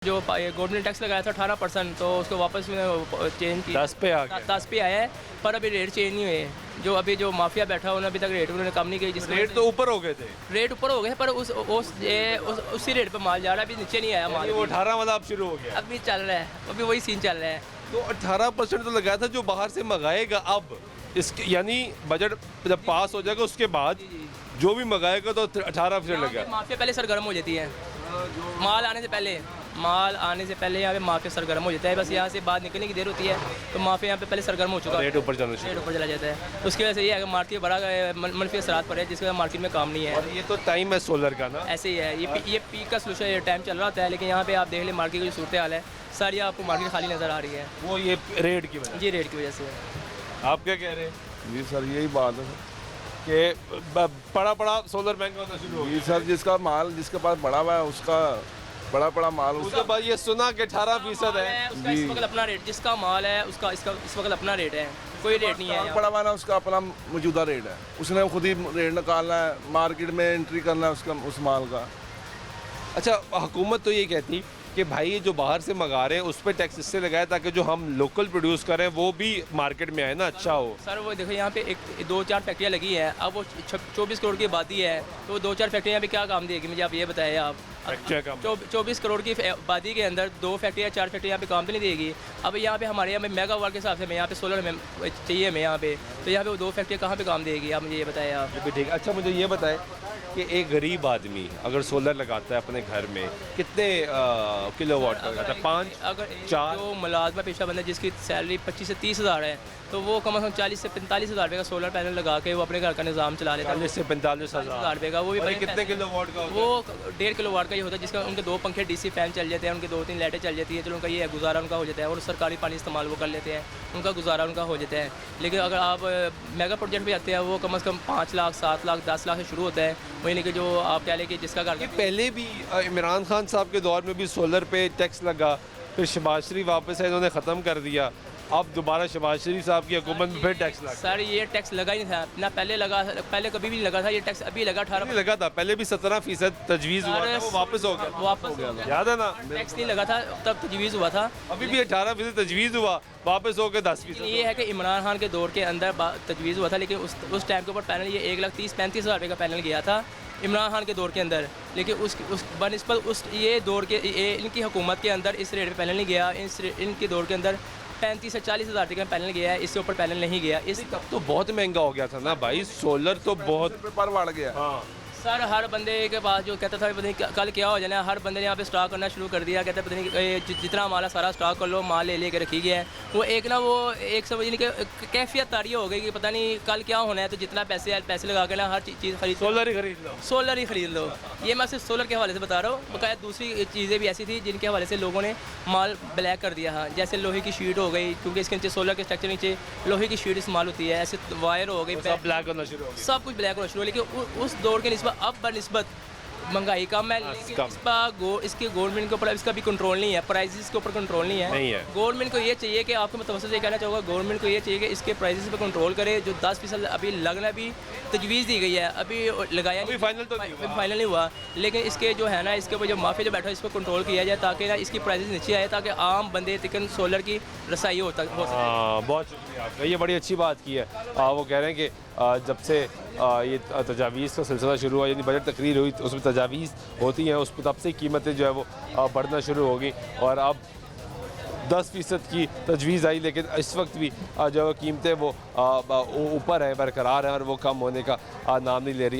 जो government tax लगाया था 18%, तो उसको वापस चेंज किया 10 पे आ गया। 10 पे आया है, पर अभी रेट चेंज नहीं हुए। जो अभी जो माफिया बैठा उन्होंने अभी तक रेट उन्होंने कम नहीं किया, जिसका रेट तो ऊपर हो गए थे। रेट ऊपर हो गए, पर उसी रेट पे माल जा रहा है, अभी नीचे नहीं आया माल। वो 18 वाला अब शुरू हो गया। अभी चल रहा है, अभी वही सीन चल रहा है। तो 18% तो लगाया था जो बाहर से मंगाएगा। अब इसके यानी बजट जब पास हो जाएगा उसके बाद जो भी मंगाएगा तो 18% यहाँ पे लगेगा। माफिया पहले सरगर्म हो जाती है, माल आने से पहले यहाँ पे माफिया सरगर्म हो जाता है। बस यहाँ से बाहर निकलने की देर होती है तो माफिया यहाँ पे पहले सरगर्म हो चुका है, रेट ऊपर जाना रेट शुरू। ऊपर चला जाता है। उसकी वजह से ये है कि मार्केट बड़ा मनफी असरात पड़े, जिसकी वजह से मार्केट में काम नहीं है। और ये तो टाइम है सोलर का ना। ऐसे ही है, ये पीक का सोल्यूशन टाइम चल रहा होता है, लेकिन यहाँ पे आप देख ले मार्केट की जो सूरत हाल है सारी आपको मार्केट खाली नज़र आ रही है। वो ये रेट की वजह जी रेट की वजह से। से। आप क्या कह रहे हैं जी सर, यही बात है कि बड़ा सोलर महंगा होना शुरू हो जी गया? सर, जिसके पास बड़ा हुआ है उसका बड़ा माल उसके बाद ये सुना कि 18% है। उसका इस वक्त अपना रेट, जिसका माल है उसका इसका इस वक्त अपना रेट है, कोई रेट नहीं है यहाँ। बड़ा हुआ है उसका अपना मौजूदा रेट है। उसने खुद ही रेट निकालना है, मार्केट में एंट्री करना है उसका उस माल का। अच्छा, हुकूमत तो ये कहती कि भाई जो बाहर से मंगा रहे हैं उस पर टैक्स इससे लगाए ताकि जो हम लोकल प्रोड्यूस करें वो भी मार्केट में आए ना, अच्छा हो। सर वो देखो यहाँ पे 2-4 फैक्ट्रियाँ लगी हैं, अब वो 24 करोड़ की आबादी है, तो 2-4 फैक्ट्रियाँ यहाँ पे क्या काम देगी मुझे आप ये बताएं। आप फैक्ट्रियाँ काम 24 करोड़ की आबादी के अंदर 2 फैक्ट्रियाँ 4 फैक्ट्रियाँ यहाँ पे काम तो नहीं देगी। अब यहाँ पे हमारे यहाँ पे मेगावाट के हिसाब से हमें यहाँ पे सोलर में चाहिए हमें यहाँ पे, तो यहाँ पे वो 2 फैक्ट्रियाँ कहाँ पे काम देगी आप मुझे ये बताएं आप। ये भी ठीक। अच्छा मुझे ये बताएं कि एक गरीब आदमी अगर सोलर लगाता है अपने घर में कितने किलोवाट का लगाता है? 5 अगर 4 जो मुलाजमा पेशा बंदा जिसकी सैलरी 25 से 30 हज़ार है, तो वो कम से कम 40 से 45 हज़ार रुपये का सोलर पैनल लगा के वो अपने घर का निज़ाम चला लेता है। 40 से 45 हज़ार हज़ार रुपये का वो भी भाई बड़े कितने पैसे- किलोवाट का होता है? वो 1.5 किलोवाट का ही होता है, जिसका उनके 2 पंखे डीसी फैन चल जाते हैं, उनके 2-3 लाइटें चल जाती है, चलो उनका ये है गुजारा उनका हो जाता है, और सरकारी पानी इस्तेमाल वो कर लेते हैं, उनका गुजारा उनका हो जाता है। लेकिन अगर आप मेगा प्रोजेक्ट पे जाते हैं वो कम से कम 5 लाख 7 लाख 10 लाख से शुरू होता है। वही नहीं कि जो आप कह लें कि जिसका घर ये पहले भी इमरान खान साहब के दौर में भी सोलर पे टैक्स लगा, फिर शहबाज शरीफ वापस है इन्होंने ख़त्म कर दिया, अब दोबारा शहबाज शरीफ साहब की हुकूमत में फिर टैक्स लगा। सर ये टैक्स लगा ही नहीं था ना, पहले लगा, पहले कभी भी नहीं लगा था ये टैक्स, अभी लगा 18 लगा था पहले भी 17% तजवीज़ हुआ था, वो वापस हो गया। वापस हो गया। याद है ना? टैक्स नहीं लगा था तब तजवीज़ हुआ था। अभी भी 18% तजवीज़ हुआ, वापस हो गया 10%। ये है कि इमरान खान के दौर के अंदर तजवीज़ हुआ था, लेकिन उस टाइम के ऊपर पैनल ये 1,30,35 हज़ार रुपये का पैनल गया था इमरान खान के दौर के अंदर। लेकिन उस बनस्पत उस ये दौर के इनकी हुकूमत के अंदर इस रेट पे पैनल नहीं गया। इनके दौर के अंदर 35 से 40 हज़ार रुपये का पैनल गया है, इससे ऊपर पैनल नहीं गया। इस तब तो बहुत महंगा हो गया था ना भाई, सोलर तो बहुत। पर बढ़ गया। हाँ सर हर बंदे के पास जो कहता था पता नहीं कल क्या हो जाना, हर बंदे ने यहाँ पे स्टॉक करना शुरू कर दिया। कहता पता नहीं जितना माल है सारा स्टॉक कर लो, माल ले के रखी गया है। वो एक ना वो एक समझने की कैफियत तारी हो गई कि पता नहीं कल क्या होना है, तो जितना पैसे लगा के ना हर चीज़ खरीद सोलर ही खरीद लो। सोलर ही खरीद लो। ये मैं सिर्फ सोलर के हवाले से बता रहा हूँ, बकाया दूसरी चीज़ें भी ऐसी थी जिनके हवाले से लोगों ने माल ब्लैक कर दिया है। जैसे लोहे की शीट हो गई, क्योंकि इसके नीचे सोलर के स्ट्रक्चर नीचे लोहे की शीट इस्तेमाल होती है। ऐसे वायर हो गई, सब ब्लैक होना शुरू हो गया। सब कुछ ब्लैक होना शुरू हो। लेकिन उस दौर के निस्बत अब बनस्बत महंगाई कम है, लेकिन इसके गवर्नमेंट के ऊपर इसका भी कंट्रोल नहीं है, प्राइसेस के ऊपर कंट्रोल नहीं है। गवर्नमेंट को ये चाहिए कि आपको मैं तवज्जो ये कहना चाहूँगा, गवर्नमेंट को ये चाहिए कि इसके प्राइसेस पे कंट्रोल करे। जो 10% अभी लगना भी तजवीज़ दी गई है, अभी लगाया अभी फाइनल तो नहीं हुआ। फाइनल नहीं हुआ, लेकिन इसके जो है ना इसके ऊपर जो माफिया जो बैठा है इस पर कंट्रोल किया जाए, ताकि ना इसकी प्राइसेस नीचे आए, ताकि आम बंदे तक सोलर की रसाई हो सके। हाँ बहुत शुक्रिया आपका, ये बड़ी अच्छी बात की है। वो कह रहे हैं कि जब से ये तजावीज़ का सिलसिला शुरू हुआ, यानी बजट तकरीर हुई तो उसमें तजावीज़ होती हैं, उस पर तब से कीमतें जो है वो बढ़ना शुरू होगी। और अब 10% की तजवीज़ आई, लेकिन इस वक्त भी जो कीमतें वो ऊपर हैं, बरकरार हैं, और वो कम होने का नाम नहीं ले रही।